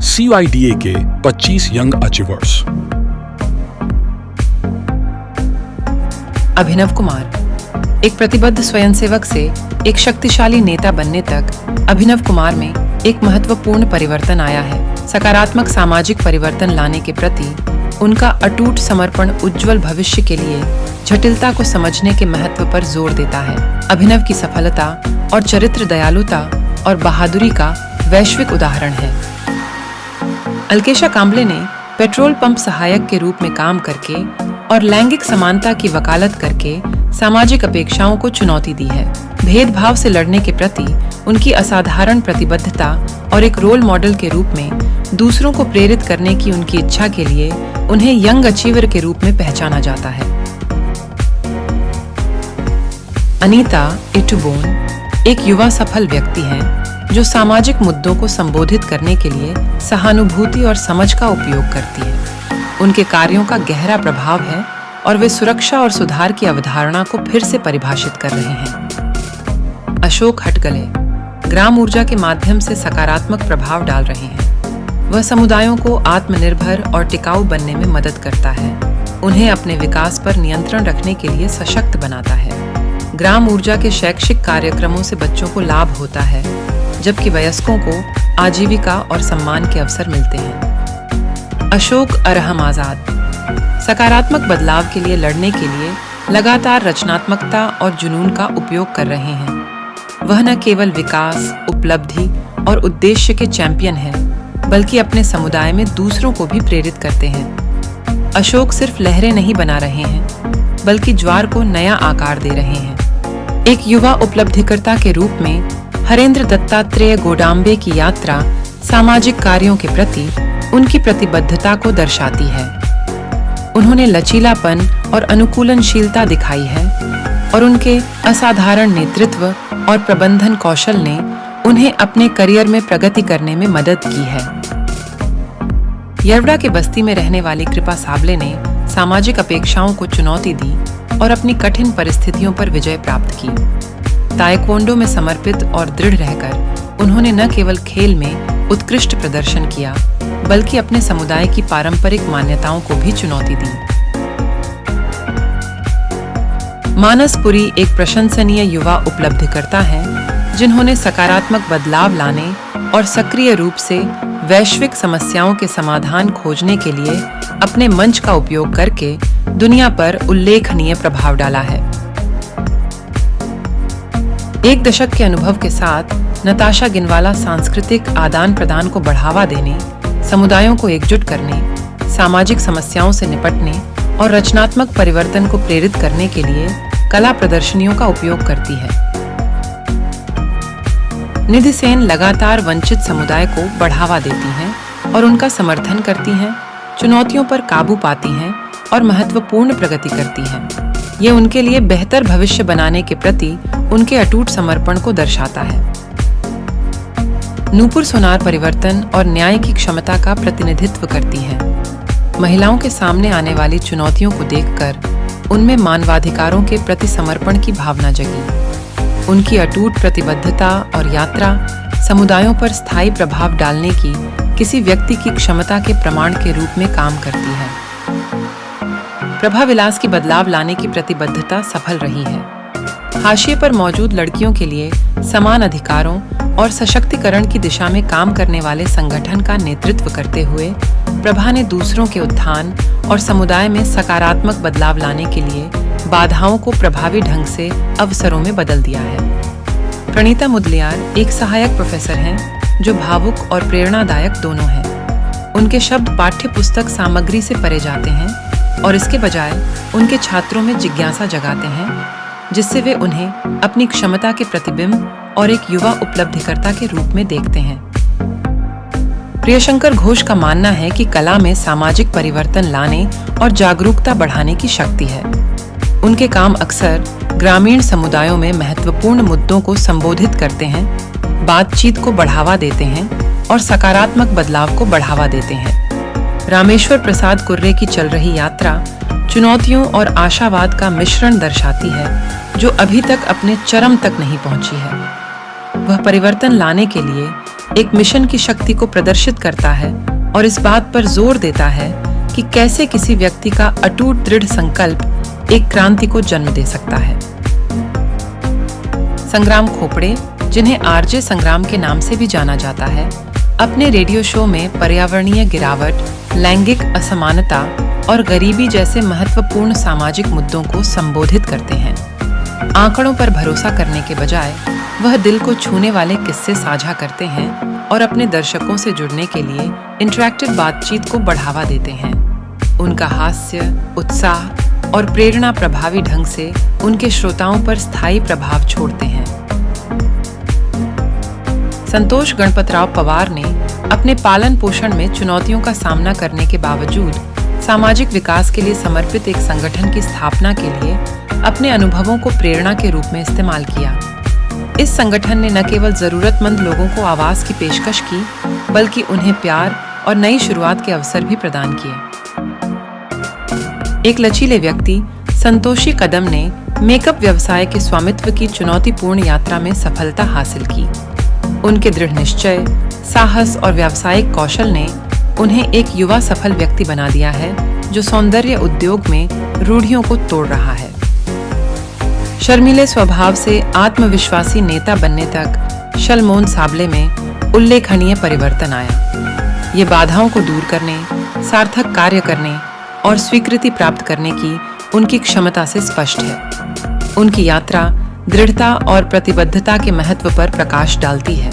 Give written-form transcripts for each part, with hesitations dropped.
CYDA के 25 young achievers. Abhinav Kumar एक प्रतिबद्ध स्वयंसेवक से एक शक्तिशाली नेता बनने तक अभिनव कुमार में एक महत्वपूर्ण परिवर्तन आया है। सकारात्मक सामाजिक परिवर्तन लाने के प्रति उनका अटूट समर्पण उज्जवल भविष्य के लिए जटिलता को समझने के महत्व पर जोर देता है। अभिनव की सफलता और चरित्र दयालुता और बहादुरी का वैश्विक उदाहरण है। अलकेशा कांबले ने पेट्रोल पंप सहायक के रूप में काम करके और लैंगिक समानता की वकालत करके सामाजिक अपेक्षाओं को चुनौती दी है। भेदभाव से लड़ने के प्रति उनकी असाधारण प्रतिबद्धता और एक रोल मॉडल के रूप में दूसरों को प्रेरित करने की उनकी इच्छा के लिए उन्हें यंग अचीवर के रूप में पहचाना जाता है। अनीता इटुबोन एक युवा सफल व्यक्ति हैं जो सामाजिक मुद्दों को संबोधित करने के लिए सहानुभूति और समझ का उपयोग करती है। उनके कार्यों का गहरा प्रभाव है और वे सुरक्षा और सुधार की अवधारणा को फिर से परिभाषित कर रहे हैं। अशोक हटगले ग्राम ऊर्जा के माध्यम से सकारात्मक प्रभाव डाल रहे हैं। वह समुदायों को आत्मनिर्भर और टिकाऊ बनने में मदद करता है, उन्हें अपने विकास पर नियंत्रण रखने के लिए सशक्त बनाता है। ग्राम ऊर्जा के शैक्षिक कार्यक्रमों से बच्चों को लाभ होता है, जबकि वयस्कों को आजीविका और सम्मान के अवसर मिलते हैं। अशोक अरहम आजाद सकारात्मक बदलाव के लिए लड़ने के लिए लगातार रचनात्मकता और जुनून का उपयोग कर रहे हैं। वह न केवल विकास, उपलब्धि और उद्देश्य के चैंपियन हैं, बल्कि अपने समुदाय में दूसरों को भी प्रेरित करते हैं। अशोक सिर्फ लहरें नहीं बना रहे हैं, बल्कि ज्वार को नया आकार दे रहे हैं। एक युवा उपलब्धिकर्ता के रूप में हरेंद्र दत्तात्रेय गोडाम्बे की यात्रा सामाजिक कार्यों के प्रति उनकी प्रतिबद्धता को दर्शाती है। उन्होंने लचीलापन और अनुकूलनशीलता दिखाई है और उनके असाधारण नेतृत्व और प्रबंधन कौशल ने उन्हें अपने करियर में प्रगति करने में मदद की है। येरवडा के बस्ती में रहने वाली कृपा साबले ने सामाजिक अपेक्षाओं को चुनौती दी और अपनी कठिन परिस्थितियों पर विजय प्राप्त की। ताइक्वांडो में समर्पित और दृढ़ रहकर उन्होंने न केवल खेल में उत्कृष्ट प्रदर्शन किया, बल्कि अपने समुदाय की पारंपरिक मान्यताओं को भी चुनौती दी। मानस पुरी एक प्रशंसनीय युवा उपलब्धिकर्ता हैं, जिन्होंने सकारात्मक बदलाव लाने और सक्रिय रूप से वैश्विक समस्याओं के समाधान खोजने के लिए अपने मंच का उपयोग करके दुनिया पर उल्लेखनीय प्रभाव डाला है। एक दशक के अनुभव के साथ नताशा गिनवाला सांस्कृतिक आदान प्रदान को बढ़ावा देने, समुदायों को एकजुट करने, सामाजिक समस्याओं से निपटने और रचनात्मक परिवर्तन को प्रेरित करने के लिए कला प्रदर्शनियों का उपयोग करती है। निधि सेन लगातार वंचित समुदाय को बढ़ावा देती हैं और उनका समर्थन करती हैं, चुनौतियों पर काबू पाती हैं और महत्वपूर्ण प्रगति करती हैं। ये उनके लिए बेहतर भविष्य बनाने के प्रति उनके अटूट समर्पण को दर्शाता है। नूपुर सोनार परिवर्तन और न्याय की क्षमता का प्रतिनिधित्व करती हैं। महिलाओं के सामने आने वाली चुनौतियों को देखकर उनमें मानवाधिकारों के प्रति समर्पण की भावना जगी। उनकी अटूट प्रतिबद्धता और यात्रा समुदायों पर स्थायी प्रभाव डालने की किसी व्यक्ति की क्षमता के प्रमाण के रूप में काम करती है। प्रभा विलास की बदलाव लाने की प्रतिबद्धता सफल रही है। हाशिए पर मौजूद लड़कियों के लिए समान अधिकारों और सशक्तिकरण की दिशा में काम करने वाले संगठन का नेतृत्व करते हुए प्रभा ने दूसरों के उत्थान और समुदाय में सकारात्मक बदलाव लाने के लिए बाधाओं को प्रभावी ढंग से अवसरों में बदल दिया है। प्रणीता मुदलियार एक सहायक प्रोफेसर हैं जो भावुक और प्रेरणादायक दोनों हैं। उनके शब्द पाठ्य पुस्तक सामग्री से परे जाते हैं और इसके बजाय उनके छात्रों में जिज्ञासा जगाते हैं, जिससे वे उन्हें अपनी क्षमता के प्रतिबिंब और एक युवा उपलब्धिकर्ता के रूप में देखते हैं। प्रियशंकर घोष का मानना है कि कला में सामाजिक परिवर्तन लाने और जागरूकता बढ़ाने की शक्ति है। उनके काम अक्सर ग्रामीण समुदायों में महत्वपूर्ण मुद्दों को संबोधित करते हैं, बातचीत को बढ़ावा देते हैं और सकारात्मक बदलाव को बढ़ावा देते हैं। रामेश्वर प्रसाद कुर्रे की चल रही यात्रा चुनौतियों और आशावाद का मिश्रण दर्शाती है, जो अभी तक अपने चरम तक नहीं पहुंची है। वह परिवर्तन लाने के लिए एक मिशन की शक्ति को प्रदर्शित करता है और इस बात पर जोर देता है कि कैसे किसी व्यक्ति का अटूट दृढ़ संकल्प एक क्रांति को जन्म दे सकता है। संग्राम खोपड़े, जिन्हें आरजे संग्राम के नाम से भी जाना जाता है, अपने रेडियो शो में पर्यावरणीय गिरावट, लैंगिक असमानता और गरीबी जैसे महत्वपूर्ण सामाजिक मुद्दों को संबोधित करते हैं। आंकड़ों पर भरोसा करने के बजाय वह दिल को छूने वाले किस्से साझा करते हैं और अपने दर्शकों से जुड़ने के लिए इंटरैक्टिव बातचीत को बढ़ावा देते हैं। उनका हास्य, उत्साह और प्रेरणा प्रभावी ढंग से उनके श्रोताओं पर स्थायी प्रभाव छोड़ते हैं। संतोष गणपतराव पवार ने अपने पालन पोषण में चुनौतियों का सामना करने के बावजूद सामाजिक विकास के लिए समर्पित एक संगठन की स्थापना के लिए अपने अनुभवों को प्रेरणा के रूप में इस्तेमाल किया। इस संगठन ने न केवल जरूरतमंद लोगों को आवास की पेशकश की, बल्कि उन्हें प्यार और नई शुरुआत के अवसर भी प्रदान किए। एक लचीले व्यक्ति संतोषी कदम ने मेकअप व्यवसाय के स्वामित्व की चुनौतीपूर्ण यात्रा में सफलता हासिल की। उनके दृढ़ निश्चय, साहस और व्यावसायिक कौशल ने उन्हें एक युवा सफल व्यक्ति बना दिया है जो सौंदर्य उद्योग में रूढ़ियों को तोड़ रहा है। शर्मीले स्वभाव से आत्मविश्वासी नेता बनने तक शलमोन साबले में उल्लेखनीय परिवर्तन आया। ये बाधाओं को दूर करने, सार्थक कार्य करने और स्वीकृति प्राप्त करने की उनकी क्षमता से स्पष्ट है। उनकी यात्रा दृढ़ता और प्रतिबद्धता के महत्व पर प्रकाश डालती है,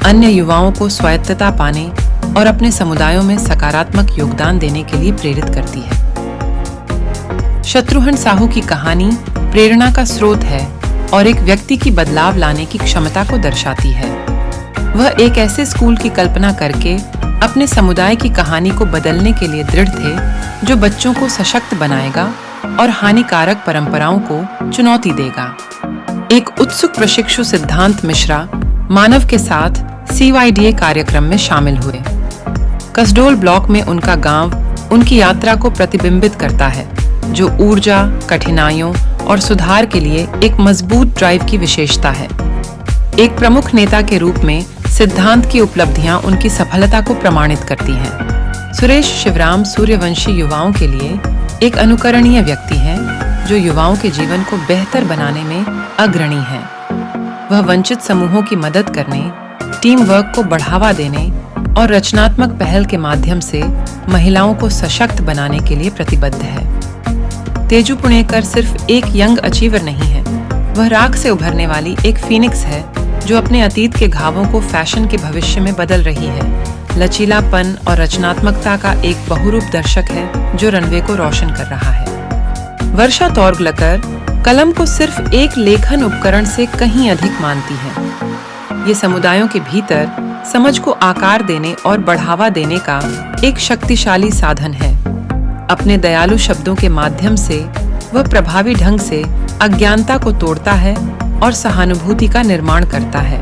अन्य युवाओं को स्वायत्तता पाने और अपने समुदायों में सकारात्मक योगदान देने के लिए प्रेरित करती है। शत्रुघ्न साहू की कहानी प्रेरणा का स्रोत है और एक व्यक्ति की बदलाव लाने की क्षमता को दर्शाती है। वह एक ऐसे स्कूल की कल्पना करके अपने समुदाय की कहानी को बदलने के लिए दृढ़ थे जो बच्चों को सशक्त बनाएगा और हानिकारक परंपराओं को चुनौती देगा। एक उत्सुक प्रशिक्षु सिद्धांत मिश्रा मानव के साथ CYDA कार्यक्रम में शामिल हुए। कसडोल ब्लॉक में उनका गांव उनकी यात्रा को प्रतिबिंबित करता है, जो ऊर्जा, कठिनाइयों और सुधार के लिए एक मजबूत ड्राइव की विशेषता है। एक प्रमुख नेता के रूप में सिद्धांत की उपलब्धियां उनकी सफलता को प्रमाणित करती हैं। सुरेश शिवराम सूर्यवंशी युवाओं के लिए एक अनुकरणीय व्यक्ति हैं, जो युवाओं के जीवन को बेहतर बनाने में अग्रणी हैं। वह वंचित समूहों की मदद करने, टीम वर्क को बढ़ावा देने और रचनात्मक पहल के माध्यम से महिलाओं को सशक्त बनाने के लिए प्रतिबद्ध है। तेजू पुणेकर सिर्फ एक यंग अचीवर नहीं है, वह राख से उभरने वाली एक फीनिक्स है जो अपने अतीत के घावों को फैशन के भविष्य में बदल रही है। लचीलापन और रचनात्मकता का एक बहुरूप दर्शक है जो रनवे को रोशन कर रहा है। वर्षा तोरगलकर कलम को सिर्फ एक लेखन उपकरण से कहीं अधिक मानती है। ये समुदायों के भीतर समझ को आकार देने और बढ़ावा देने का एक शक्तिशाली साधन है। अपने दयालु शब्दों के माध्यम से वह प्रभावी ढंग से अज्ञानता को तोड़ता है और सहानुभूति का निर्माण करता है।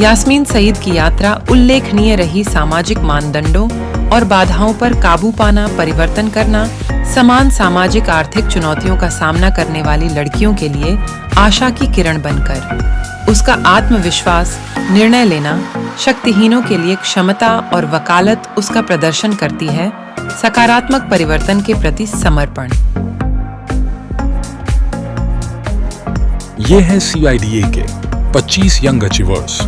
यास्मीन सईद की यात्रा उल्लेखनीय रही। सामाजिक मानदंडों और बाधाओं पर काबू पाना, परिवर्तन करना, समान सामाजिक आर्थिक चुनौतियों का सामना करने वाली लड़कियों के लिए आशा की किरण बनकर। उसका आत्मविश्वास, निर्णय लेना, शक्तिहीनों के लिए क्षमता और वकालत उसका प्रदर्शन करती है, सकारात्मक परिवर्तन के प्रति समर्पण। ये है CIDA के 25 यंग अचीवर्स।